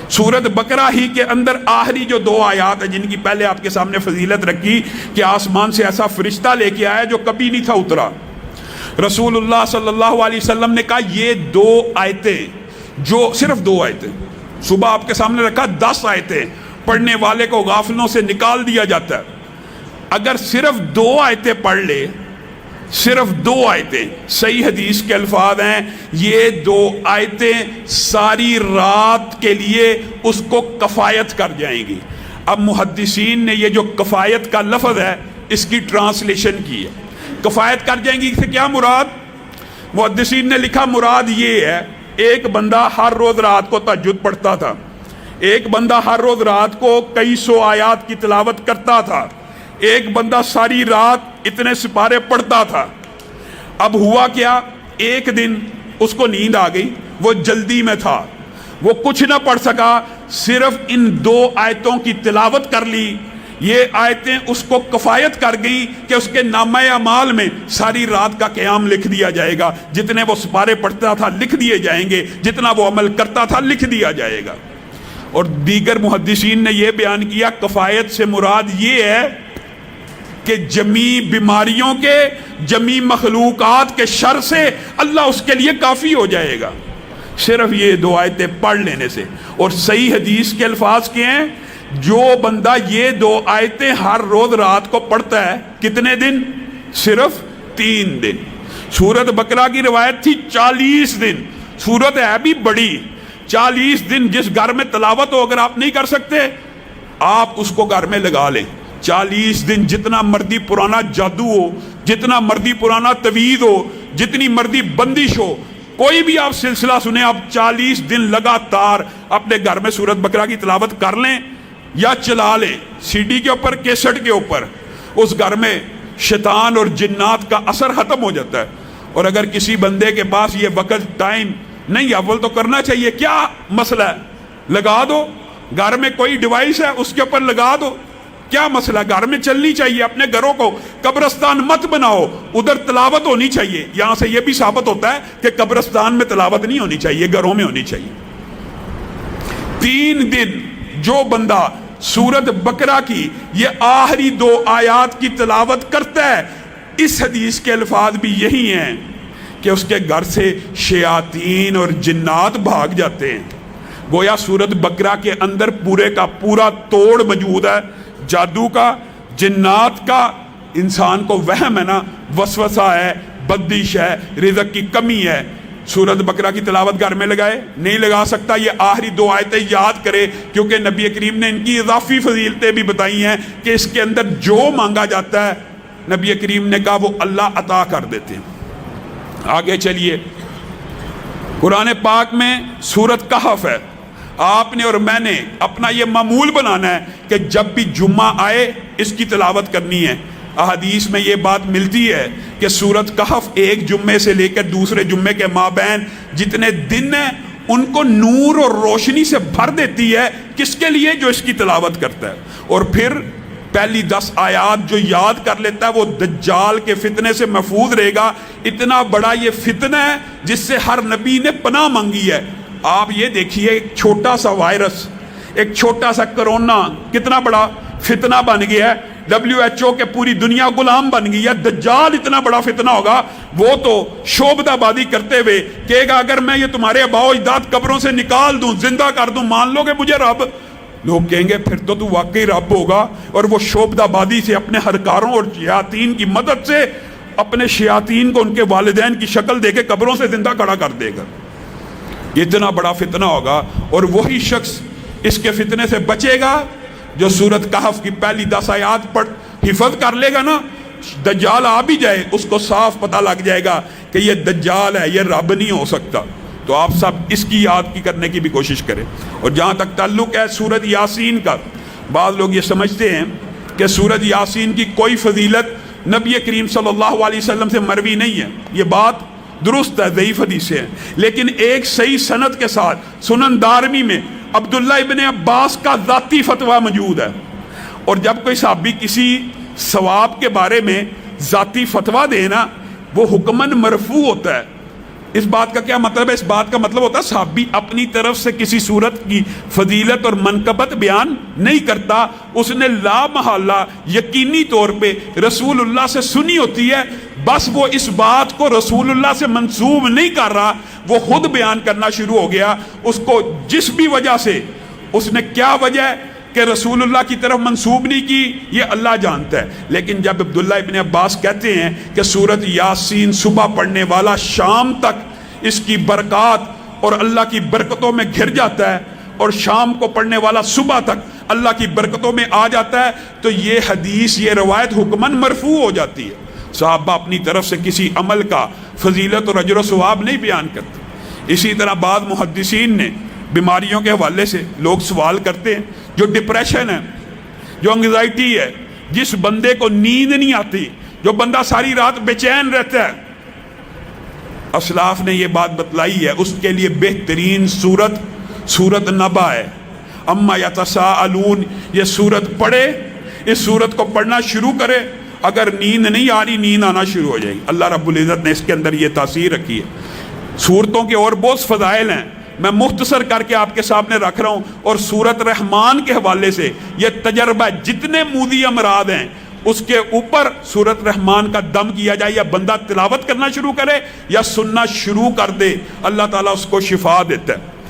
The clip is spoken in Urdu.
سورت بقرہ ہی کے اندر آخری جو 2 آیات ہیں جن کی پہلے آپ کے سامنے فضیلت رکھی کہ آسمان سے ایسا فرشتہ لے کے آیا جو کبھی نہیں تھا اترا. رسول اللہ صلی اللہ علیہ وسلم نے کہا یہ 2 آیتیں جو صرف 2 آیتیں صبح آپ کے سامنے رکھا 10 آیتیں پڑھنے والے کو غافلوں سے نکال دیا جاتا ہے. اگر صرف 2 آیتیں پڑھ لے، صرف 2 آیتیں، صحیح حدیث کے الفاظ ہیں یہ 2 آیتیں ساری رات کے لیے اس کو کفایت کر جائیں گی. اب محدثین نے یہ جو کفایت کا لفظ ہے اس کی ٹرانسلیشن کی ہے. کفایت کر جائیں گی سے کیا مراد؟ محدثین نے لکھا مراد یہ ہے ایک بندہ ہر روز رات کو تہجد پڑھتا تھا، ایک بندہ ہر روز رات کو کئی 100 آیات کی تلاوت کرتا تھا، ایک بندہ ساری رات اتنے سپارے پڑھتا تھا. اب ہوا کیا، ایک دن اس کو نیند آ گئی، وہ جلدی میں تھا، وہ کچھ نہ پڑھ سکا، صرف ان 2 آیتوں کی تلاوت کر لی. یہ آیتیں اس کو کفایت کر گئیں کہ اس کے نامہ اعمال میں ساری رات کا قیام لکھ دیا جائے گا، جتنے وہ سپارے پڑھتا تھا لکھ دیے جائیں گے، جتنا وہ عمل کرتا تھا لکھ دیا جائے گا. اور دیگر محدثین نے یہ بیان کیا کفایت سے مراد یہ ہے کہ جمی بیماریوں کے، جمی مخلوقات کے شر سے اللہ اس کے لیے کافی ہو جائے گا صرف یہ 2 آیتیں پڑھ لینے سے. اور صحیح حدیث کے الفاظ کیا ہیں؟ جو بندہ یہ 2 آیتیں ہر روز رات کو پڑھتا ہے کتنے دن؟ صرف 3 دن. سورت بقرہ کی روایت تھی 40 دن. سورت ہے بھی بڑی، 40 دن جس گھر میں تلاوت ہو اگر آپ نہیں کر سکتے آپ اس کو گھر میں لگا لیں. 40 دن جتنا مرضی پرانا جادو ہو، جتنا مرضی پرانا تویز ہو، جتنی مرضی بندش ہو، کوئی بھی آپ سلسلہ سنیں، آپ 40 دن لگاتار اپنے گھر میں سورت بقرہ کی تلاوت کر لیں یا چلا لیں سی ڈی کے اوپر، کیسٹ کے اوپر. اس گھر میں شیطان اور جنات کا اثر ختم ہو جاتا ہے. اور اگر کسی بندے کے پاس یہ وقت ٹائم نہیں، اول تو کرنا چاہیے، کیا مسئلہ ہے؟ لگا دو. گھر میں کوئی ڈیوائس ہے اس کے اوپر لگا دو، کیا مسئلہ؟ گھر میں چلنی چاہیے. اپنے گھروں کو قبرستان مت بناؤ، ادھر تلاوت ہونی چاہیے. یہاں سے یہ بھی ثابت ہوتا ہے کہ قبرستان میں تلاوت نہیں ہونی چاہیے، گھروں میں ہونی چاہیے. 3 دن جو بندہ سورت بقرہ کی یہ آخری 2 آیات کی تلاوت کرتا ہے، اس حدیث کے الفاظ بھی یہی ہیں کہ اس کے گھر سے شیاطین اور جنات بھاگ جاتے ہیں. گویا سورت بقرہ کے اندر پورے کا پورا توڑ موجود ہے، جادو کا، جنات کا. انسان کو وہم ہے نا، وسوسہ ہے، بدش ہے، رزق کی کمی ہے. سورت بقرہ کی تلاوت گھر میں لگائے، نہیں لگا سکتا، یہ آخری 2 آیتیں یاد کرے، کیونکہ نبی کریم نے ان کی اضافی فضیلتیں بھی بتائی ہیں کہ اس کے اندر جو مانگا جاتا ہے نبی کریم نے کہا وہ اللہ عطا کر دیتے ہیں. آگے چلیے، قرآن پاک میں سورت کہف ہے. آپ نے اور میں نے اپنا یہ معمول بنانا ہے کہ جب بھی جمعہ آئے اس کی تلاوت کرنی ہے. احادیث میں یہ بات ملتی ہے کہ سورت کہف ایک جمعے سے لے کر دوسرے جمعے کے مابین جتنے دن ہیں ان کو نور اور روشنی سے بھر دیتی ہے. کس کے لیے؟ جو اس کی تلاوت کرتا ہے. اور پھر پہلی 10 آیات جو یاد کر لیتا ہے وہ دجال کے فتنے سے محفوظ رہے گا. اتنا بڑا یہ فتنہ ہے جس سے ہر نبی نے پناہ مانگی ہے. آپ یہ دیکھیے، ایک چھوٹا سا وائرس، ایک چھوٹا سا کرونا کتنا بڑا فتنہ بن گیا ہے. WHO کے پوری دنیا غلام بن گئی ہے. دجال اتنا بڑا فتنہ ہوگا، وہ تو شعبدہ بازی کرتے ہوئے کہے گا اگر میں یہ تمہارے آباء و اجداد قبروں سے نکال دوں، زندہ کر دوں، مان لو گے مجھے رب؟ لوگ کہیں گے پھر تو واقعی رب ہوگا. اور وہ شعبدہ بازی سے اپنے ہرکاروں اور شیاطین کی مدد سے اپنے شیاطین کو ان کے والدین کی شکل دے کے قبروں سے زندہ کھڑا کر دے گا. اتنا بڑا فتنہ ہوگا. اور وہی شخص اس کے فتنے سے بچے گا جو سورت کہف کی پہلی 10 آیات پڑھ حفظ کر لے گا نا. دجال آ بھی جائے اس کو صاف پتہ لگ جائے گا کہ یہ دجال ہے، یہ رب نہیں ہو سکتا. تو آپ سب اس کی یاد کی کرنے کی بھی کوشش کریں. اور جہاں تک تعلق ہے سورت یاسین کا، بعض لوگ یہ سمجھتے ہیں کہ سورت یاسین کی کوئی فضیلت نبی کریم صلی اللہ علیہ وسلم سے مروی نہیں ہے. یہ بات درست ہے، ضعیف حدیث ہے، لیکن ایک صحیح سند کے ساتھ سنن دارمی میں عبداللہ ابن عباس کا ذاتی فتویٰ موجود ہے. اور جب کوئی صحابی کسی ثواب کے بارے میں ذاتی فتویٰ دے نا، وہ حکماً مرفوع ہوتا ہے. اس بات کا کیا مطلب ہے؟ اس بات کا مطلب ہوتا ہے صحابی اپنی طرف سے کسی صورت کی فضیلت اور منقبت بیان نہیں کرتا، اس نے لا محالہ یقینی طور پہ رسول اللہ سے سنی ہوتی ہے، بس وہ اس بات کو رسول اللہ سے منسوب نہیں کر رہا، وہ خود بیان کرنا شروع ہو گیا۔ اس کو جس بھی وجہ سے، اس نے کیا وجہ ہے کہ رسول اللہ کی طرف منسوب نہیں کی، یہ اللہ جانتا ہے۔ لیکن جب عبداللہ ابن عباس کہتے ہیں کہ سورت یاسین صبح پڑھنے والا شام تک اس کی برکات اور اللہ کی برکتوں میں گھر جاتا ہے، اور شام کو پڑھنے والا صبح تک اللہ کی برکتوں میں آ جاتا ہے، تو یہ حدیث، یہ روایت حکماً مرفوع ہو جاتی ہے۔ صحابہ اپنی طرف سے کسی عمل کا فضیلت اور اجر و ثواب نہیں بیان کرتے۔ اسی طرح بعض محدثین نے بیماریوں کے حوالے سے لوگ سوال کرتے ہیں، جو ڈپریشن ہے، جو انگزائٹی ہے، جس بندے کو نیند نہیں آتی، جو بندہ ساری رات بے چین رہتا ہے، اسلاف نے یہ بات بتلائی ہے، اس کے لیے بہترین سورت نبا ہے۔ اما یتساءلون، یہ سورت پڑھے، اس سورت کو پڑھنا شروع کرے، اگر نیند نہیں آ رہی، نیند آنا شروع ہو جائے گی۔ اللہ رب العزت نے اس کے اندر یہ تاثیر رکھی ہے۔ سورتوں کے اور بہت فضائل ہیں، میں مختصر کر کے آپ کے سامنے رکھ رہا ہوں، اور سورت رحمان کے حوالے سے یہ تجربہ، جتنے مودی امراض ہیں اس کے اوپر سورت رحمان کا دم کیا جائے، یا بندہ تلاوت کرنا شروع کرے یا سننا شروع کر دے، اللہ تعالیٰ اس کو شفا دیتا ہے۔